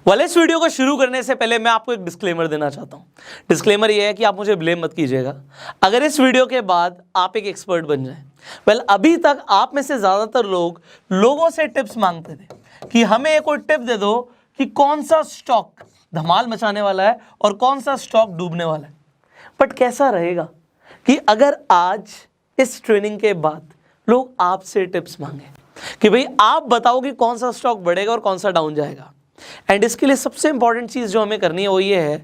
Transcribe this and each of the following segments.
वाले इस वीडियो को शुरू करने से पहले मैं आपको एक डिस्क्लेमर देना चाहता हूँ। डिस्क्लेमर ये है कि आप मुझे ब्लेम मत कीजिएगा अगर इस वीडियो के बाद आप एक एक्सपर्ट बन जाएं। अभी तक आप में से ज़्यादातर लोगों से टिप्स मांगते थे कि हमें एक कोई टिप दे दो कि कौन सा स्टॉक धमाल मचाने वाला है और कौन सा स्टॉक डूबने वाला है। बट कैसा रहेगा कि अगर आज इस ट्रेनिंग के बाद लोग आपसे टिप्स मांगे कि भाई आप बताओ कि कौन सा स्टॉक बढ़ेगा और कौन सा डाउन जाएगा। एंड इसके लिए सबसे इंपॉर्टेंट चीज़ जो हमें करनी है वो ये है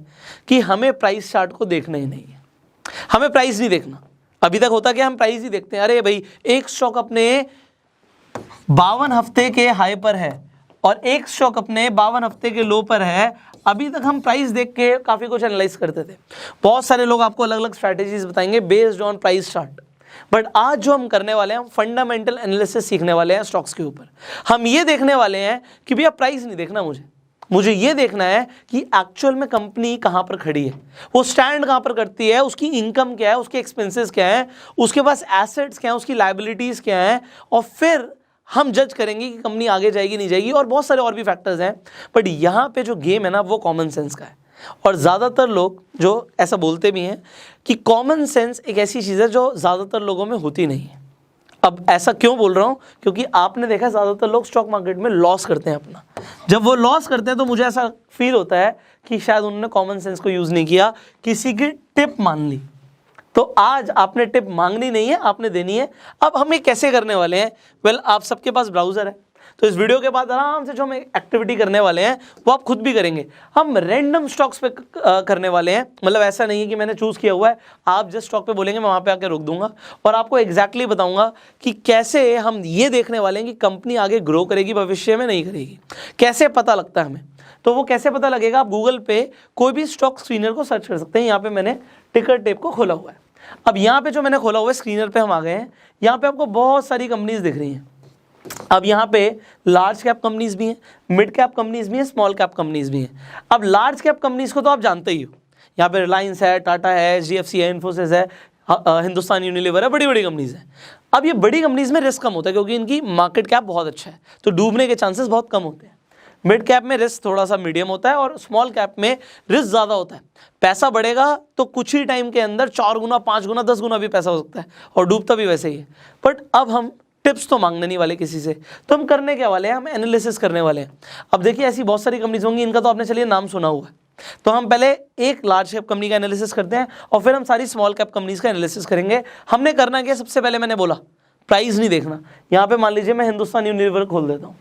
कि हमें प्राइस चार्ट को देखना ही नहीं है, हमें प्राइस नहीं देखना। अभी तक होता क्या, हम प्राइस ही देखते हैं। अरे भाई एक स्टॉक अपने 52 हफ्ते के हाई पर है और एक स्टॉक अपने 52 हफ्ते के लो पर है। अभी तक हम प्राइस देख के काफ़ी कुछ एनालाइज करते थे। बहुत सारे लोग आपको अलग अलग स्ट्रैटेजीज बताएंगे based on price chart. But आज जो हम करने वाले हैं, हम फंडामेंटल एनालिसिस सीखने वाले हैं स्टॉक्स के ऊपर। हम ये देखने वाले हैं कि भैया प्राइस नहीं देखना, मुझे ये देखना है कि एक्चुअल में कंपनी कहाँ पर खड़ी है, वो स्टैंड कहाँ पर करती है, उसकी इनकम क्या है, उसके एक्सपेंसेस क्या है, उसके पास एसेट्स क्या है, उसकी लायबिलिटीज़ क्या है, और फिर हम जज करेंगे कि कंपनी आगे जाएगी नहीं जाएगी। और बहुत सारे और भी फैक्टर्स हैं। बट यहाँ पे जो गेम है ना वो कॉमन सेंस का है। और ज़्यादातर लोग जो ऐसा बोलते भी हैं कि कॉमन सेंस एक ऐसी चीज़ है जो ज़्यादातर लोगों में होती नहीं है। अब ऐसा क्यों बोल रहा हूँ, क्योंकि आपने देखा ज़्यादातर लोग स्टॉक मार्केट में लॉस करते हैं अपना। जब वो लॉस करते हैं तो मुझे ऐसा फील होता है कि शायद उन्होंने कॉमन सेंस को यूज़ नहीं किया, किसी की टिप मान ली। तो आज आपने टिप मांगनी नहीं है, आपने देनी है। अब हम ये कैसे करने वाले हैं? आप सबके पास ब्राउज़र है, तो इस वीडियो के बाद आराम से जो हम एक्टिविटी करने वाले हैं वो आप खुद भी करेंगे। हम रैंडम स्टॉक्स पे करने वाले हैं। मतलब ऐसा नहीं है कि मैंने चूज़ किया हुआ है, आप जिस स्टॉक पे बोलेंगे मैं वहाँ पे आके रोक दूंगा और आपको एग्जैक्टली बताऊंगा कि कैसे हम ये देखने वाले हैं कि कंपनी आगे ग्रो करेगी, भविष्य में नहीं करेगी। कैसे पता लगता है हमें? तो वो कैसे पता लगेगा? आप गूगल पे कोई भी स्टॉक स्क्रीनर को सर्च कर सकते हैं। यहाँ पे मैंने टिकर टेप को खोला हुआ है। अब यहाँ पे जो मैंने खोला हुआ है स्क्रीनर पे हम आ गए हैं। यहाँ पे आपको बहुत सारी कंपनीज दिख रही हैं। अब यहाँ पे लार्ज कैप कंपनीज भी हैं, मिड कैप कंपनीज भी हैं, स्मॉल कैप कंपनीज भी हैं। अब लार्ज कैप कंपनीज को तो आप जानते ही हो, यहाँ पे रिलायंस है, टाटा है, HDFC है, इन्फोसिस है, हिंदुस्तान यूनिलीवर है, बड़ी बड़ी कंपनीज हैं। अब ये बड़ी कंपनीज में रिस्क कम होता है क्योंकि इनकी मार्केट कैप बहुत अच्छा है, तो डूबने के चांसेस बहुत कम होते हैं। मिड कैप में रिस्क थोड़ा सा मीडियम होता है और स्मॉल कैप में रिस्क ज़्यादा होता है। पैसा बढ़ेगा तो कुछ ही टाइम के अंदर 4 गुना, 5 गुना, 10 गुना भी पैसा हो सकता है और डूबता भी वैसे ही है। बट अब हम टिप्स तो मांगने नहीं वाले किसी से, तो हम करने क्या वाले हैं? हम एनालिसिस करने वाले हैं। अब देखिए ऐसी बहुत सारी कंपनीज होंगी, इनका तो आपने चलिए नाम सुना हुआ है। तो हम पहले एक लार्ज कैप कंपनी का एनालिसिस करते हैं और फिर हम सारी स्मॉल कैप कंपनीज का एनालिसिस करेंगे। हमने करना क्या? सबसे पहले मैंने बोला प्राइस नहीं देखना। यहाँ पे मान लीजिए मैं हिंदुस्तान यूनिलीवर खोल देता हूँ।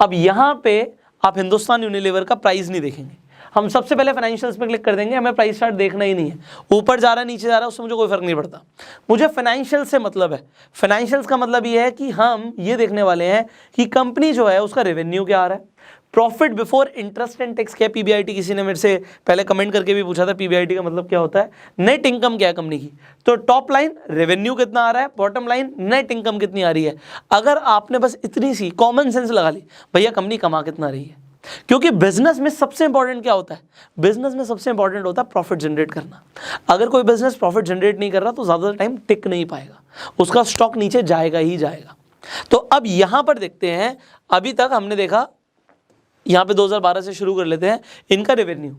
अब यहाँ पे आप हिंदुस्तान यूनिलीवर का प्राइस नहीं देखेंगे, हम सबसे पहले फाइनेंशियल्स पे क्लिक कर देंगे। हमें प्राइस चार्ट देखना ही नहीं है, ऊपर जा रहा है नीचे जा रहा है उससे मुझे कोई फर्क नहीं पड़ता। मुझे फाइनेंशियल्स से मतलब है। फाइनेंशियल्स का मतलब ये है कि हम ये देखने वाले हैं कि कंपनी जो है उसका रेवेन्यू क्या आ रहा है, profit before interest and tax क्या है, PBIT। किसी ने मेरे से पहले कमेंट करके भी पूछा था PBIT का मतलब क्या होता है। नेट इनकम क्या है कंपनी की, तो टॉप लाइन रेवेन्यू कितना आ रहा है, बॉटम लाइन नेट इनकम कितनी आ रही है। अगर आपने बस इतनी सी कॉमन सेंस लगा ली, भैया कंपनी कमा कितना रही है। क्योंकि बिजनेस में सबसे इंपॉर्टेंट क्या होता है? बिजनेस में सबसे इंपॉर्टेंट होता है प्रॉफिट जनरेट करना। अगर कोई बिजनेस प्रॉफिट जनरेट नहीं कर रहा तो ज़्यादा टाइम टिक नहीं पाएगा, उसका स्टॉक नीचे जाएगा ही जाएगा। तो अब यहाँ पर देखते हैं, अभी तक हमने देखा यहाँ पे 2012 से शुरू कर लेते हैं। इनका रेवेन्यू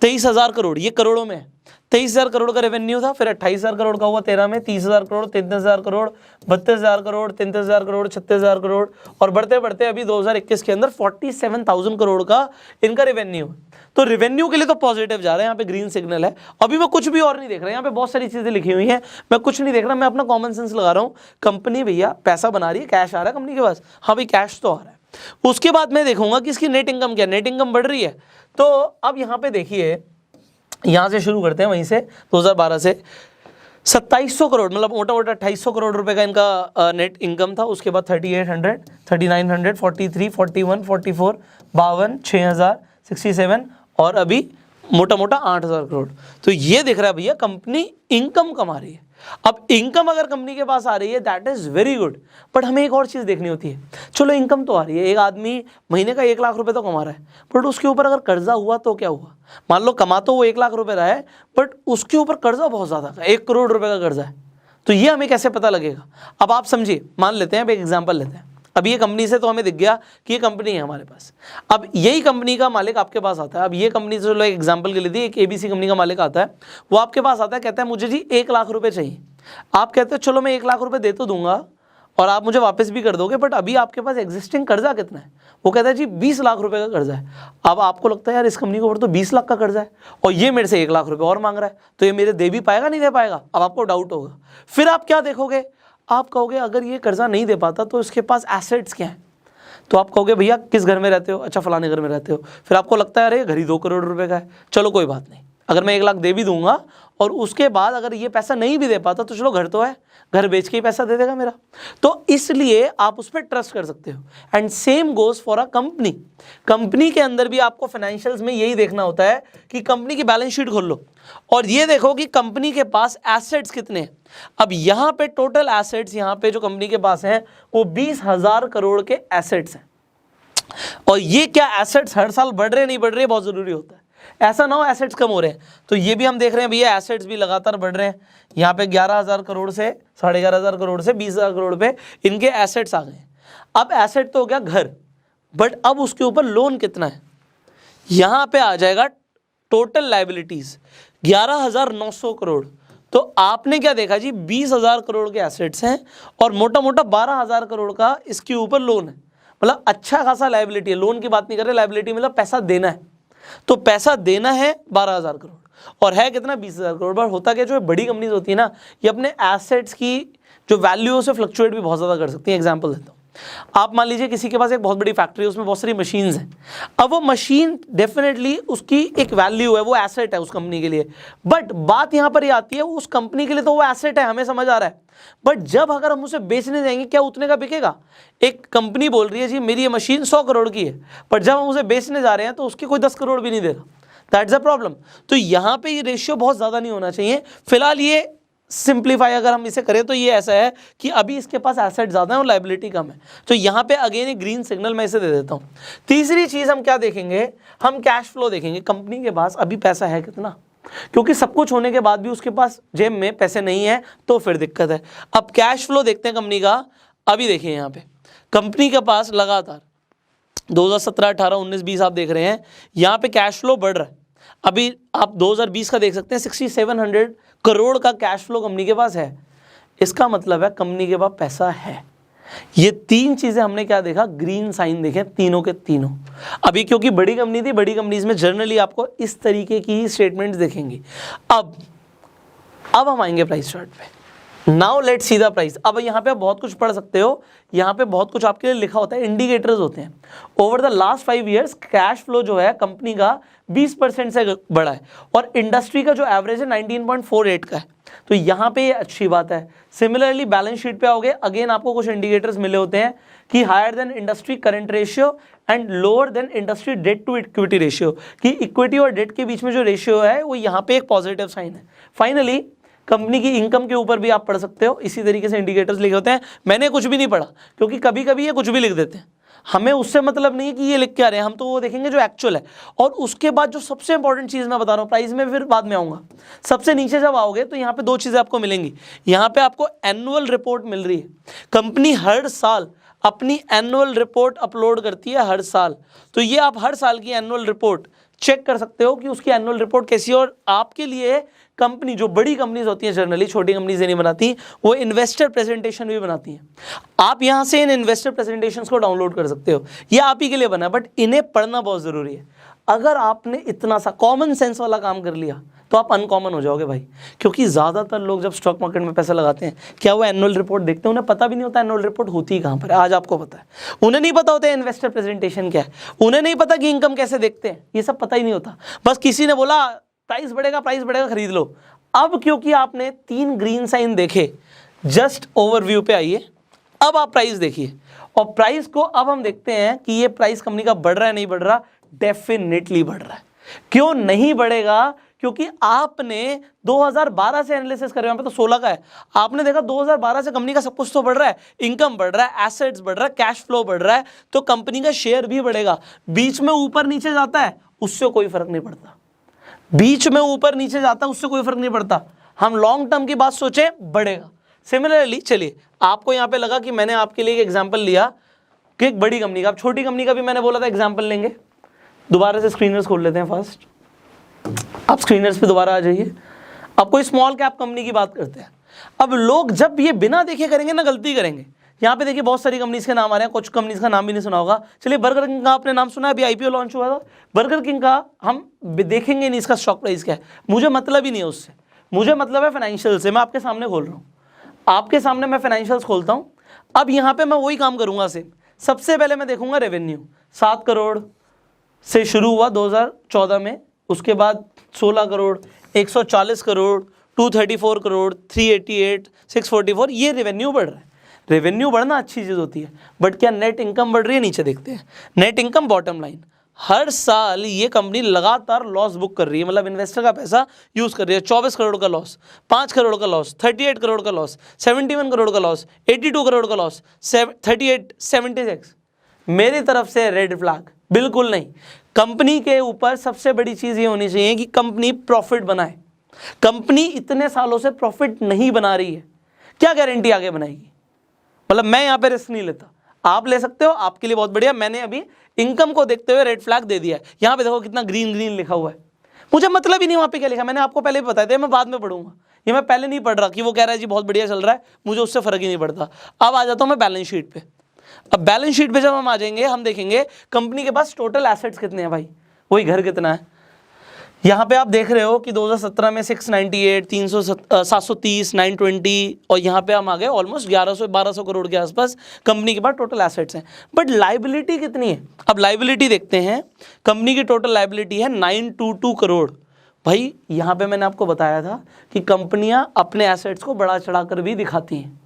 23,000 करोड़, ये करोड़ों में है। 23,000 करोड़ का रेवेन्यू था, फिर 28,000 करोड़ का हुआ 13 में, 30,000 करोड़, 33,000 करोड़, 32,000 करोड़, 33,000 करोड़, 36,000 करोड़, और बढ़ते बढ़ते अभी 2021 के अंदर 47,000 करोड़ का इनका रेवेन्यू है। तो रेवेन्यू के लिए तो पॉजिटिव जा रहा है, यहाँ पे ग्रीन सिग्नल है। अभी मैं कुछ भी और नहीं देख रहा, यहाँ पे बहुत सारी चीजें लिखी हुई हैं, मैं कुछ नहीं देख रहा, मैं अपना कॉमन सेंस लगा रहा हूँ। कंपनी भैया पैसा बना रही है, कैश आ रहा है कंपनी के पास, हाँ भाई कैश तो आ रहा है। उसके बाद मैं देखूंगा कि इसकी नेट इनकम क्या है, नेट इनकम बढ़ रही है। तो अब यहाँ पे देखिए, यहाँ से शुरू करते हैं, वहीं से 2012 से 2700 करोड़, मतलब मोटा मोटा 2800 करोड़ रुपए का इनका नेट इनकम था। उसके बाद 3800, 3900, 43, 41, 44, 52, 6000, 67 और अभी मोटा मोटा 8000 करोड़। तो ये दिख रहा है भैया कंपनी इनकम कमा रही है। अब इनकम अगर कंपनी के पास आ रही है that is very good, but हमें एक और चीज़ देखनी होती है। चलो इनकम तो आ रही है, एक आदमी महीने का 1 लाख रुपए तो कमा रहा है, बट उसके ऊपर अगर कर्जा हुआ तो क्या हुआ? मान लो कमा तो वो 1 लाख रुपए रहा है, बट उसके ऊपर कर्जा बहुत ज़्यादा का 1 करोड़ रुपए का कर्जा है। तो ये हमें कैसे पता लगेगा? अब आप समझिए, मान लेते हैं, अब एक एग्जाम्पल लेते हैं। अब ये कंपनी से तो हमें दिख गया कि ये कंपनी है हमारे पास। अब यही कंपनी का मालिक आपके पास आता है। अब ये कंपनी से चलो एग्जांपल के लिए दी, एक ABC कंपनी का मालिक आता है, वो आपके पास आता है, कहता है मुझे जी 1 लाख रुपए चाहिए। आप कहते हो चलो मैं 1 लाख रुपए दे तो दूंगा और आप मुझे वापस भी कर दोगे, बट अभी आपके पास एग्जिस्टिंग कर्जा कितना है? वो कहता है जी 20 लाख रुपए का कर्जा है। अब आपको लगता है यार इस कंपनी के ऊपर तो 20 लाख का कर्जा है और ये मेरे से 1 लाख रुपए और मांग रहा है, तो ये मेरे दे भी पाएगा नहीं दे पाएगा? अब आपको डाउट होगा। फिर आप क्या देखोगे? आप कहोगे अगर ये कर्जा नहीं दे पाता तो इसके पास एसेट्स क्या हैं? तो आप कहोगे भैया किस घर में रहते हो? अच्छा फलाने घर में रहते हो। फिर आपको लगता है अरे घर ही 2 करोड़ रुपए का है, चलो कोई बात नहीं, अगर मैं 1 लाख दे भी दूंगा और उसके बाद अगर ये पैसा नहीं भी दे पाता तो चलो घर तो है, घर बेच के ही पैसा दे देगा मेरा। तो इसलिए आप उस पर ट्रस्ट कर सकते हो। And same goes for a company. Company के अंदर भी आपको फाइनेंशियल्स में यही देखना होता है कि कंपनी की बैलेंस शीट खोल लो और ये देखो कि कंपनी के पास एसेट्स कितने हैं। अब यहाँ पे टोटल एसेट्स यहाँ पे जो कंपनी के पास हैं वो 20,000 करोड़ के एसेट्स हैं। और ये क्या एसेट्स हर साल बढ़ रहे नहीं बढ़ रहे बहुत जरूरी होता है। ऐसा ना हो एसेट्स कम हो रहे हैं, तो ये भी हम देख रहे हैं भैया एसेट्स भी लगातार बढ़ रहे हैं। यहाँ पे 11,000 करोड़ से 11,500 करोड़ से 20,000 करोड़ पे इनके एसेट्स आ गए। अब एसेट तो हो गया घर, बट अब उसके ऊपर लोन कितना है? यहाँ पे आ जाएगा टोटल लाइबिलिटीज 11,900 करोड़। तो आपने क्या देखा जी 20,000 करोड़ के एसेट्स हैं और मोटा मोटा 12,000 करोड़ का इसके ऊपर लोन है। मतलब अच्छा खासा लाइबिलिटी है। लोन की बात नहीं कर रहे, लाइबिलिटी मतलब पैसा देना है। तो पैसा देना है 12,000 करोड़ और है कितना 20,000 करोड़। पर होता क्या, जो बड़ी कंपनीज होती है ना, ये अपने एसेट्स की जो वैल्यू से फ्लक्चुएट भी बहुत ज़्यादा कर सकती हैं। एग्जांपल देता हूँ, आप मान लीजिए किसी के पास एक बहुत बड़ी फैक्ट्री है, उसमें बहुत सारी मशीन्स हैं। अब वो मशीन डेफिनेटली उसकी एक वैल्यू है, वो एसेट है उस कंपनी के लिए। बट बात यहाँ पर ये आती है उस कंपनी के लिए तो वो एसेट है, हमें समझ आ रहा है, बट जब अगर हम उसे बेचने जाएंगे क्या उतने का बिकेगा? एक कंपनी बोल रही है जी मेरी ये मशीन 100 करोड़ की है, पर जब हम उसे बेचने जा रहे हैं तो उसकी कोई 10 करोड़ भी नहीं दे रहा। That's a problem. तो यहाँ पे ये रेशियो बहुत ज़्यादा नहीं होना चाहिए। फिलहाल ये सिंप्लीफाई अगर हम इसे करें तो ये ऐसा है कि अभी इसके पास एसेट ज़्यादा है और लाइबिलिटी कम है, तो यहाँ पे अगेन एक ग्रीन सिग्नल मैं इसे दे देता हूँ। तीसरी चीज़ हम क्या देखेंगे, हम कैश फ्लो देखेंगे। कंपनी के पास अभी पैसा है कितना, क्योंकि सब कुछ होने के बाद भी उसके पास जेब में पैसे नहीं है तो फिर दिक्कत है। अब कैश फ्लो देखते हैं कंपनी का। अभी देखिए यहाँ पे कंपनी के पास लगातार 2017, 18, 19, 20 आप देख रहे हैं यहाँ पे कैश फ्लो बढ़ रहा है। अभी आप 2020 का देख सकते हैं 6,700 करोड़ का कैश फ्लो कंपनी के पास है। इसका मतलब है कंपनी के पास पैसा है। ये 3 चीजें हमने क्या देखा, ग्रीन साइन देखे तीनों के तीनों। अभी क्योंकि बड़ी कंपनी थी, बड़ी कंपनीज में जनरली आपको इस तरीके की ही स्टेटमेंट्स देखेंगे। अब हम आएंगे प्राइस चार्ट पे। Now let's see the price. अब यहाँ पे आप बहुत कुछ पढ़ सकते हो, यहाँ पे बहुत कुछ आपके लिए लिखा होता है, इंडिकेटर्स होते हैं। Over the last 5 years cash flow जो है कंपनी का 20% से बढ़ा है और इंडस्ट्री का जो एवरेज है 19.48 का है। तो यहाँ पे ये अच्छी बात है। सिमिलरली बैलेंस शीट पे आओगे, अगेन आपको कुछ इंडिकेटर्स मिले होते हैं कि higher than industry current ratio and lower than industry debt to equity ratio, कि इक्विटी और डेट के बीच में जो रेशियो है वो यहाँ पे एक पॉजिटिव साइन है। फाइनली कंपनी की इनकम के ऊपर भी आप पढ़ सकते हो, इसी तरीके से इंडिकेटर्स लिखे होते हैं। मैंने कुछ भी नहीं पढ़ा क्योंकि कभी कभी ये कुछ भी लिख देते हैं, हमें उससे मतलब नहीं है कि ये लिख के आ रहे हैं, हम तो वो देखेंगे जो एक्चुअल है। और उसके बाद जो सबसे इंपॉर्टेंट चीज़ मैं बता रहा हूँ, प्राइस में फिर बाद में आऊँगा। सबसे नीचे जब आओगे तो यहाँ पे 2 चीज़ें आपको मिलेंगी। यहाँ पे आपको एनुअल रिपोर्ट मिल रही है। कंपनी हर साल अपनी एनुअल रिपोर्ट अपलोड करती है हर साल, तो ये आप हर साल की एनुअल रिपोर्ट चेक कर सकते हो कि उसकी एनुअल रिपोर्ट कैसी है। और आपके लिए कंपनी, जो बड़ी कंपनीज होती हैं जनरली, छोटी कंपनीज नहीं बनाती, वो इन्वेस्टर प्रेजेंटेशन भी बनाती हैं। आप यहाँ से इन इन्वेस्टर प्रेजेंटेशंस को डाउनलोड कर सकते हो, ये आप ही के लिए बना है, बट इन्हें पढ़ना बहुत ज़रूरी है। अगर आपने इतना सा कॉमन सेंस वाला काम कर लिया तो आप अनकॉमन हो जाओगे भाई। क्योंकि ज़्यादातर लोग जब स्टॉक मार्केट में पैसा लगाते हैं, क्या वो एनुअल रिपोर्ट देखते हैं? उन्हें पता भी नहीं होता एनुअल रिपोर्ट होती कहाँ पर है। आज आपको पता है, उन्हें नहीं पता होता है इन्वेस्टर प्रेजेंटेशन क्या है, उन्हें नहीं पता कि इनकम कैसे देखते हैं, ये सब पता ही नहीं होता। बस किसी ने बोला प्राइस बढ़ेगा खरीद लो। अब क्योंकि आपने 3 ग्रीन साइन देखे, जस्ट ओवरव्यू पे आइए, अब आप प्राइस देखिए। और प्राइस को अब हम देखते हैं कि ये प्राइस कंपनी का बढ़ रहा है नहीं बढ़ रहा। डेफिनेटली बढ़ रहा है। क्यों नहीं बढ़ेगा? क्योंकि आपने 2012 से एनालिसिस कर रहे हो, यहाँ पे तो 16 का है। आपने देखा 2012 से कंपनी का सब कुछ तो बढ़ रहा है, इनकम बढ़ रहा है, एसेट्स बढ़ रहा है, कैश फ्लो बढ़ रहा है, तो कंपनी का शेयर भी बढ़ेगा। बीच में ऊपर नीचे जाता है उससे कोई फर्क नहीं पड़ता, बीच में ऊपर नीचे जाता है उससे कोई फर्क नहीं पड़ता। हम लॉन्ग टर्म की बात सोचें, बढ़ेगा। सिमिलरली चलिए, आपको यहाँ पे लगा कि मैंने आपके लिए एक एग्जाम्पल लिया कि एक बड़ी कंपनी का। अब छोटी कंपनी का भी मैंने बोला था एग्जाम्पल लेंगे। दोबारा से स्क्रीनर्स खोल लेते हैं फास्ट, आप स्क्रीनर्स पे दोबारा आ जाइए। अब कोई स्मॉल कैप कंपनी की बात करते हैं। अब लोग जब ये बिना देखे करेंगे ना गलती करेंगे। यहाँ पे देखिए बहुत सारी कंपनीज के नाम आ रहे हैं, कुछ कंपनीज का नाम भी नहीं सुना होगा। चलिए बर्गर किंग का आपने नाम सुना है, अभी आईपीओ लॉन्च हुआ था बर्गर किंग का। हम देखेंगे नहीं इसका स्टॉक प्राइस क्या है, मुझे मतलब ही नहीं है उससे, मुझे मतलब है फाइनेंशियल से। मैं आपके सामने खोल रहा हूँ, आपके सामने मैं फाइनेंशियल्स खोलता हूँ। अब यहाँ पे मैं वही काम करूँगा सेम। सबसे पहले मैं देखूंगा रेवेन्यू, 7 करोड़ से शुरू हुआ 2014 में, उसके बाद 16 करोड़, 140 करोड़, 234 करोड़, 388, 644, ये रेवेन्यू बढ़ रहा है। रेवेन्यू बढ़ना अच्छी चीज़ होती है, बट क्या नेट इनकम बढ़ रही है? नीचे देखते हैं नेट इनकम बॉटम लाइन। हर साल ये कंपनी लगातार लॉस बुक कर रही है, मतलब इन्वेस्टर का पैसा यूज़ कर रही है। 24 करोड़ का लॉस, 5 करोड़ का लॉस, 38 करोड़ का लॉस, 71 करोड़ का लॉस, 82 करोड़ का लॉस, 38, 76। मेरी तरफ से रेड फ्लैग बिल्कुल नहीं। कंपनी के ऊपर सबसे बड़ी चीज़ ये होनी चाहिए कि कंपनी प्रॉफिट बनाए। कंपनी इतने सालों से प्रॉफिट नहीं बना रही है, क्या गारंटी आगे बनाएगी? मतलब मैं यहाँ पे रिस्क नहीं लेता, आप ले सकते हो, आपके लिए बहुत बढ़िया। मैंने अभी इनकम को देखते हुए रेड फ्लैग दे दिया है। यहाँ पे देखो कितना ग्रीन ग्रीन लिखा हुआ है, मुझे मतलब ही नहीं वहाँ पे क्या लिखा। मैंने आपको पहले भी बताया था, मैं बाद में पढ़ूंगा, ये मैं पहले नहीं पढ़ रहा कि वो कह रहा है जी बहुत बढ़िया चल रहा है, मुझे उससे फर्क ही नहीं पड़ता। अब आ जाता हूँ मैं बैलेंस शीट पे। अब बैलेंस शीट पे जब हम आ जाएंगे, हम देखेंगे कंपनी के पास टोटल एसेट्स कितने हैं भाई, वही घर कितना है। यहाँ पे आप देख रहे हो कि 2017 में 698, 730, 920, और यहाँ पे हम आ गए ऑलमोस्ट 1100-1200 करोड़ के आसपास कंपनी के पास टोटल एसेट्स हैं। बट लाइबिलिटी कितनी है? अब लाइबिलिटी देखते हैं। कंपनी की टोटल लाइबिलिटी है 922 करोड़। भाई यहाँ पे मैंने आपको बताया था कि कंपनियाँ अपने एसेट्स को बढ़ा चढ़ा कर भी दिखाती हैं,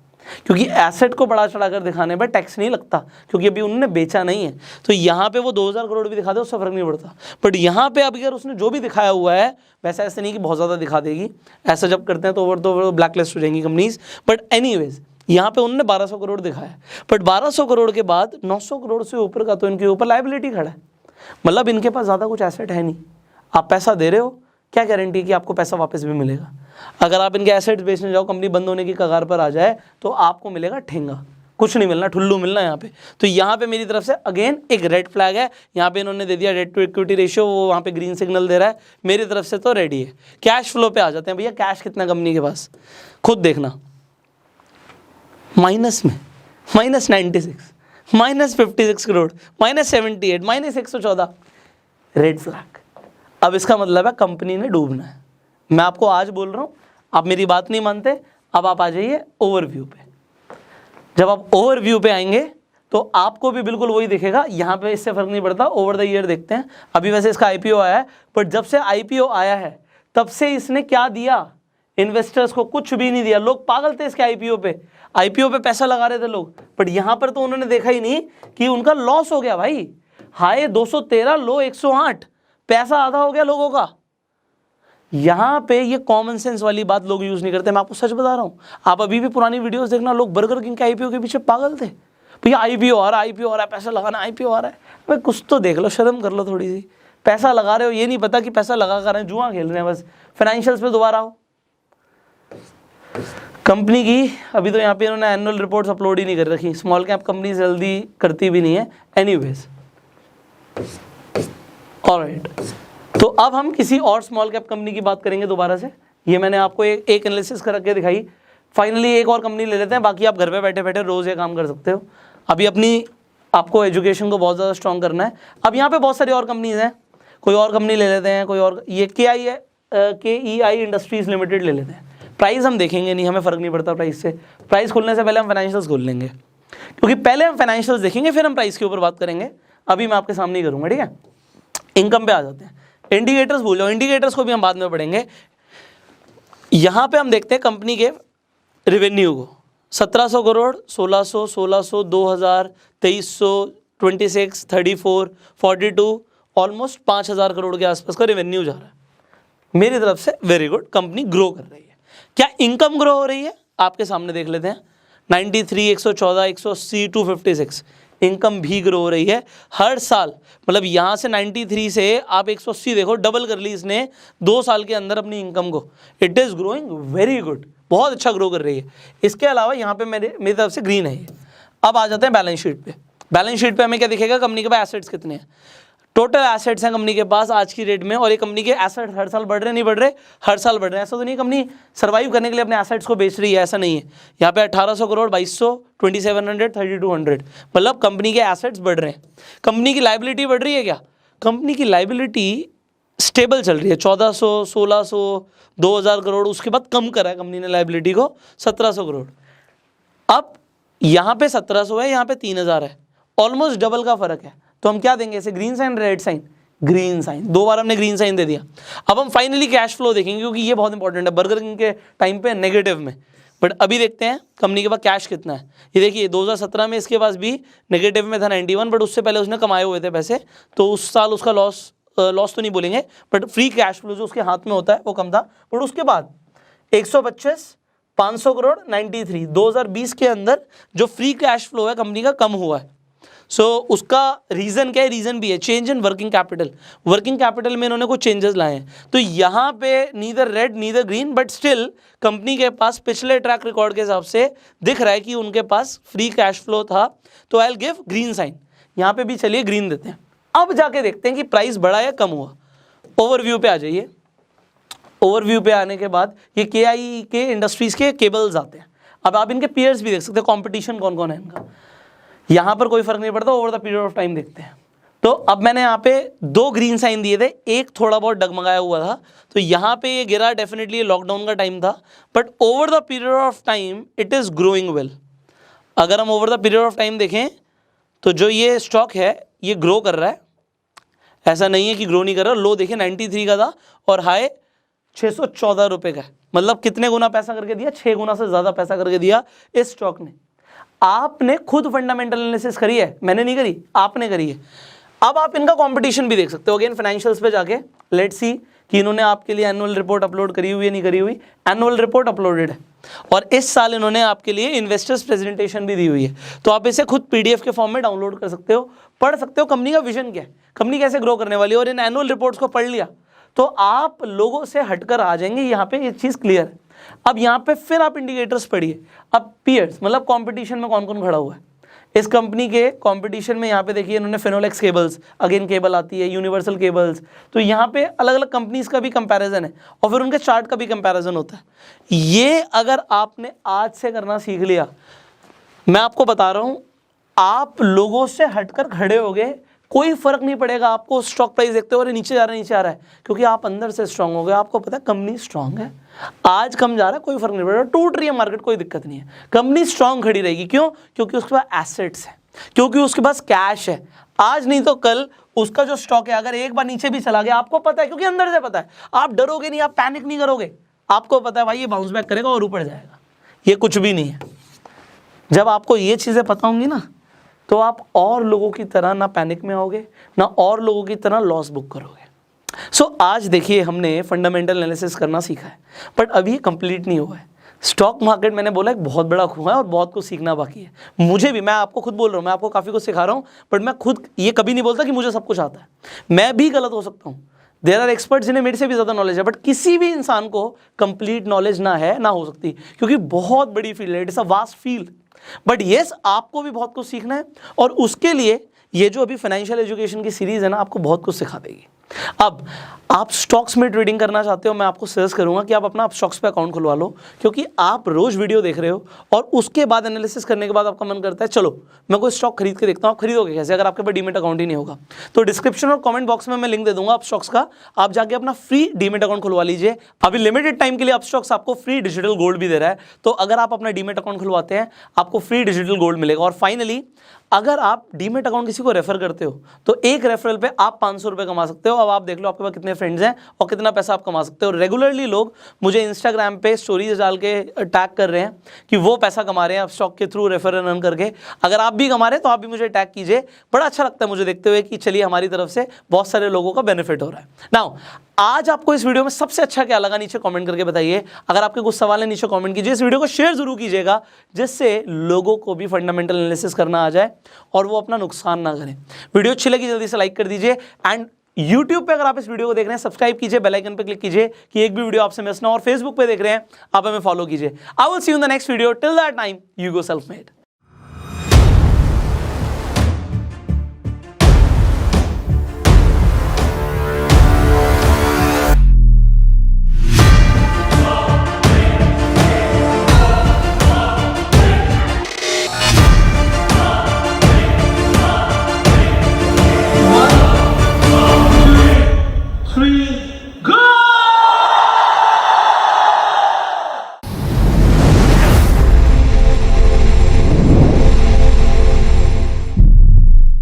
क्योंकि एसेट को बढ़ा चढ़ाकर दिखाने पर टैक्स नहीं लगता, क्योंकि अभी उन्होंने बेचा नहीं है। तो यहाँ पे वो 2000 करोड़ भी दिखा दे उससे फर्क नहीं पड़ता। बट यहाँ पे अब अगर उसने जो भी दिखाया हुआ है, वैसे ऐसे नहीं कि बहुत ज़्यादा दिखा देगी, ऐसा जब करते हैं तो ओवर ब्लैक लिस्ट हो जाएंगी कंपनीज। बट एनीवेज यहाँ पे उन्होंने 1200 करोड़ दिखाया, बट 1200 करोड़ के बाद 900 करोड़ से ऊपर का तो इनके ऊपर लाइबिलिटी खड़ा है। मतलब इनके पास ज़्यादा कुछ एसेट है नहीं। आप पैसा दे रहे हो, क्या गारंटी कि आपको पैसा वापस भी मिलेगा? अगर आप इनके एसेट्स बेचने जाओ, कंपनी बंद होने की कगार पर आ जाए, तो आपको मिलेगा ठेंगा, कुछ नहीं मिलना, ठुल्लू मिलना यहाँ पे। तो यहाँ पे मेरी तरफ से अगेन एक रेड फ्लैग है। यहाँ पे इन्होंने दे दिया डेट टू इक्विटी रेशियो, वो वहाँ पे ग्रीन सिग्नल दे रहा है। मेरी तरफ से तो रेडी है। कैश फ्लो पे आ जाते हैं भैया। कैश कितना कंपनी के पास, खुद देखना, माइनस में, -96, -56 करोड़, -78, -114, रेड फ्लैग। अब इसका मतलब है कंपनी ने डूबना है। मैं आपको आज बोल रहा हूँ, आप मेरी बात नहीं मानते। अब आप आ जाइए ओवरव्यू पे। जब आप ओवरव्यू पे आएंगे तो आपको भी बिल्कुल वही दिखेगा। यहाँ पे इससे फर्क नहीं पड़ता। ओवर द ईयर देखते हैं। अभी वैसे इसका आईपीओ आया है, बट जब से आईपीओ आया है तब से इसने क्या दिया इन्वेस्टर्स को? कुछ भी नहीं दिया। लोग पागल थे इसके आईपीओ पे पैसा लगा रहे थे लोग, बट यहाँ पर तो उन्होंने देखा ही नहीं कि उनका लॉस हो गया भाई। हाई 213, लो 108, पैसा आधा हो गया लोगों का। यहाँ पे ये कॉमन सेंस वाली बात लोग यूज नहीं करते। मैं आपको सच बता रहा हूँ, आप अभी भी पुरानी वीडियोस देखना, लोग बर्गर किंग के आईपीओ के पीछे पागल थे। भैया आईपीओ आ रहा है, पैसा लगाना, आईपीओ आ रहा है। भाई कुछ तो देख लो, शर्म कर लो थोड़ी सी। पैसा लगा रहे हो, ये नहीं पता कि पैसा लगा कर रहे हैं, जुआ खेल रहे हैं बस। फाइनेंशियल्स पे दोबारा आओ कंपनी की। अभी तो यहाँ पे इन्होंने एनुअल रिपोर्ट्स अपलोड ही नहीं कर रखी। स्मॉल कैप कंपनी जल्दी करती भी नहीं है। एनीवेज, ऑलराइट, तो अब हम किसी और स्मॉल कैप कंपनी की बात करेंगे दोबारा से। ये मैंने आपको एक एनालिसिस करके दिखाई। फाइनली एक और कंपनी ले लेते हैं, बाकी आप घर पे बैठे बैठे रोज़ ये काम कर सकते हो। अभी अपनी आपको एजुकेशन को बहुत ज़्यादा स्ट्रॉन्ग करना है। अब यहाँ पे बहुत सारी और कंपनीज हैं, कोई और कंपनी ले लेते हैं। कोई और, ये KEI इंडस्ट्रीज़ लिमिटेड ले लेते हैं। प्राइस हम देखेंगे नहीं, हमें फ़र्क नहीं पड़ता प्राइस से। प्राइस खोलने से पहले हम फाइनेंशियल्स खोल लेंगे, क्योंकि पहले हम फाइनेंशियल्स देखेंगे, फिर हम प्राइस के ऊपर बात करेंगे। अभी मैं आपके सामने ही करूँगा, ठीक है। इनकम पे आ जाते हैं। इंडिकेटर्स भूल जाओ, इंडिकेटर्स को भी हम बाद में पढ़ेंगे। यहाँ पे हम देखते हैं कंपनी के रेवेन्यू को। 1700 करोड़, 1600, 2000, 2300, 26, 34, 42, ऑलमोस्ट 5000 करोड़ के आसपास का रेवेन्यू जा रहा है। मेरी तरफ से वेरी गुड, कंपनी ग्रो कर रही है। क्या इनकम ग्रो हो रही है? आपके सामने देख लेते हैं। 93, 114, 180, 256, इनकम भी ग्रो हो रही है हर साल। मतलब यहाँ से 93 से आप 180 देखो, डबल कर ली इसने 2 साल के अंदर अपनी इनकम को। It is growing very good, बहुत अच्छा ग्रो कर रही है। इसके अलावा यहाँ पे मेरी तरफ से ग्रीन है ये। अब आ जाते हैं बैलेंस शीट पे। बैलेंस शीट पे हमें क्या दिखेगा, कंपनी के पास एसेट्स कितने हैं, टोटल एसेट्स हैं कंपनी के पास आज की डेट में। और ये कंपनी के एसेट्स हर साल बढ़ रहे नहीं बढ़ रहे, हर साल बढ़ रहे हैं। ऐसा तो नहीं कंपनी सर्वाइव करने के लिए अपने एसेट्स को बेच रही है, ऐसा नहीं है। यहाँ पे 1800 करोड़, 2200, 2700, 3200, मतलब कंपनी के एसेट्स बढ़ रहे हैं। कंपनी की लाइबिलिटी बढ़ रही है क्या, कंपनी की लाइबिलिटी स्टेबल चल रही है, 1400, 1600, 2000 करोड़, उसके बाद कम करा है कंपनी ने लाइबिलिटी को 1700 करोड़। अब यहाँ पे 1700 है, यहाँ पे 3000 है, ऑलमोस्ट डबल का फर्क है। तो हम क्या देंगे इसे, green sign, red sign, green sign, 2 बार हमने ग्रीन साइन दे दिया। अब हम फाइनली कैश फ्लो देखेंगे, क्योंकि ये बहुत इंपॉर्टेंट है। बर्गर किंग के टाइम पे नेगेटिव में, बट अभी देखते हैं कंपनी के पास कैश कितना है। ये देखिए 2017 में इसके पास भी नेगेटिव में था 91, बट उससे पहले उसने कमाए हुए थे पैसे, तो उस साल उसका लॉस तो नहीं बोलेंगे, बट फ्री कैश फ्लो जो उसके हाथ में होता है वो कम था। बट उसके बाद 125, 500 करोड़, 93, 2020 के अंदर जो फ्री कैश फ्लो है कंपनी का कम हुआ है। सो उसका रीज़न क्या है, रीज़न भी है change in working capital. Working capital में इन्होंने कुछ चेंजेस लाए हैं। तो यहाँ पे neither red neither green, but still company के पास पिछले ट्रैक रिकॉर्ड के हिसाब से दिख रहा है कि उनके पास फ्री कैश फ्लो था। तो I will give green sign, यहाँ पे भी चलिए ग्रीन देते हैं। अब जाके देखते हैं कि प्राइस बढ़ा या कम हुआ। ओवरव्यू पे आ जाइए। ओवरव्यू पे आने के बाद ये KI के इंडस्ट्रीज के केबल्स आते हैं। अब आप इनके पीयर्स भी देख सकते हैं, कंपटीशन कौन कौन है इनका। यहाँ पर कोई फर्क नहीं पड़ता, over the period of time देखते हैं। तो अब मैंने यहाँ पे 2 ग्रीन साइन दिए थे, एक थोड़ा बहुत डगमगाया हुआ था, तो यहाँ पे ये गिरा, डेफिनेटली लॉकडाउन का टाइम था, but over the period of time it is growing well. अगर हम over the period of time देखें तो जो ये स्टॉक है ये ग्रो कर रहा है, ऐसा नहीं है कि ग्रो नहीं कर रहा। लो देखिए 93 का था और हाई 614 रुपये का है, मतलब कितने गुना पैसा करके दिया, 6 गुना से ज़्यादा पैसा करके दिया इस स्टॉक ने। आपने खुद फंडामेंटल एनालिसिस करी है, मैंने नहीं करी, आपने करी है। अब आप इनका कंपटीशन भी देख सकते हो। अगेन फाइनेंशियल्स पे जाके लेट्स सी कि इन्होंने आपके लिए एनुअल रिपोर्ट अपलोड करी हुई है नहीं करी हुई। एनुअल रिपोर्ट अपलोडेड है और इस साल इन्होंने आपके लिए इन्वेस्टर्स प्रेजेंटेशन भी दी हुई है, तो आप इसे खुद PDF के फॉर्म में डाउनलोड कर सकते हो, पढ़ सकते हो कंपनी का विजन क्या है, कंपनी कैसे ग्रो करने वाली है। और इन एनुअल रिपोर्ट्स को पढ़ लिया तो आप लोगों से हटकर आ जाएंगे, यहाँ पे ये चीज़ क्लियर है। अब यहाँ पे फिर आप इंडिकेटर्स पढ़िए। अब पीयर्स मतलब कंपटीशन में कौन कौन खड़ा हुआ है इस कंपनी के कंपटीशन में। यहाँ पे देखिए इन्होंने फिनोलेक्स केबल्स, अगेन केबल आती है, यूनिवर्सल केबल्स, तो यहाँ पे अलग अलग कंपनीज का भी कंपैरिजन है और फिर उनके चार्ट का भी कंपैरिजन होता है। ये अगर आपने आज से करना सीख लिया, मैं आपको बता रहा हूँ, आप लोगों से हटकर खड़े हो गए, कोई फर्क नहीं पड़ेगा आपको। स्टॉक प्राइस देखते हो अरे नीचे जा रहा है नीचे आ रहा है, क्योंकि आप अंदर से स्ट्रांग हो गए, आपको पता है कंपनी स्ट्रांग है। आज कम जा रहा है कोई फर्क नहीं पड़ेगा, टूट रही है मार्केट कोई दिक्कत नहीं है, कंपनी स्ट्रांग खड़ी रहेगी। क्यों? क्योंकि उसके पास एसेट्स है, क्योंकि उसके पास कैश है। आज नहीं तो कल उसका जो स्टॉक है अगर एक बार नीचे भी चला गया, आपको पता है, क्योंकि अंदर से पता है, आप डरोगे नहीं, आप पैनिक नहीं करोगे, आपको पता है भाई ये बाउंस बैक करेगा और ऊपर जाएगा, ये कुछ भी नहीं है। जब आपको ये चीज़ें पता होंगी ना, तो आप और लोगों की तरह ना पैनिक में आओगे, ना और लोगों की तरह लॉस बुक करोगे। सो आज देखिए हमने फंडामेंटल एनालिसिस करना सीखा है, बट अभी कंप्लीट नहीं हुआ है। स्टॉक मार्केट मैंने बोला एक बहुत बड़ा कुआं है और बहुत कुछ सीखना बाकी है। मुझे भी, मैं आपको खुद बोल रहा हूँ, मैं आपको काफ़ी कुछ सिखा रहा हूँ, बट मैं खुद ये कभी नहीं बोलता कि मुझे सब कुछ आता है, मैं भी गलत हो सकता हूँ। देयर आर एक्सपर्ट्स जिन्हें मेरे से भी ज़्यादा नॉलेज है, बट किसी भी इंसान को कंप्लीट नॉलेज ना है ना हो सकती, क्योंकि बहुत बड़ी फील्ड है, it is a vast field. But yes, आपको भी बहुत कुछ सीखना है और उसके लिए ये जो अभी फाइनेंशियल एजुकेशन की सीरीज़ है ना, आपको बहुत कुछ सिखा देगी। अब आप स्टॉक्स में ट्रेडिंग करना चाहते हो, मैं आपको सजेस्ट करूंगा कि आप अपना स्टॉक्स पे अकाउंट खुलवा लो, क्योंकि आप रोज वीडियो देख रहे हो और उसके बाद एनालिसिस करने के बाद आपका मन करता है चलो मैं कोई स्टॉक खरीद के देखता हूँ। आप खरीदोगे कैसे अगर आपके पास डीमेट अकाउंट ही नहीं होगा? तो डिस्क्रिप्शन और कमेंट बॉक्स में मैं लिंक दे दूंगा आप स्टॉक्स का, आप जाके अपना फ्री डीमेट अकाउंट खुलवा लीजिए। अभी लिमिटेड टाइम के लिए अपस्टॉक्स आपको फ्री डिजिटल गोल्ड भी दे रहा है, तो अगर आप अपना डीमेट अकाउंट खुलवाते हैं आपको फ्री डिजिटल गोल्ड मिलेगा। और फाइनली अगर आप डीमेट अकाउंट किसी को रेफर करते हो तो एक रेफरल पे आप 500 रुपये कमा सकते हो। अब आप देख लो आपके पास कितने फ्रेंड्स हैं और कितना पैसा आप कमा सकते हो। रेगुलरली लोग मुझे इंस्टाग्राम पे स्टोरीज डाल के टैग कर रहे हैं कि वो पैसा कमा रहे हैं अब स्टॉक के थ्रू रेफर रन करके। अगर आप भी कमा रहे हैं तो आप भी मुझे टैग कीजिए, बड़ा अच्छा लगता है मुझे देखते हुए कि चलिए हमारी तरफ से बहुत सारे लोगों का बेनिफिट हो रहा है। नाउ आज आपको इस वीडियो में सबसे अच्छा क्या लगा नीचे कमेंट करके बताइए। अगर आपके कुछ सवाल है नीचे कमेंट कीजिए, इस वीडियो को शेयर जरूर कीजिएगा जिससे लोगों को भी फंडामेंटल एनालिसिस करना आ जाए और वो अपना नुकसान ना करें। वीडियो अच्छी लगी जल्दी से लाइक कर दीजिए एंड YouTube पे अगर आप इस वीडियो को देख रहे हैं सब्सक्राइब कीजिए, बेल आइकन पे क्लिक कीजिए कि एक भी वीडियो आपसे मिस ना हो। और Facebook पे देख रहे हैं आप हमें फॉलो कीजिए। I will see you in the next video, till that time you go self made.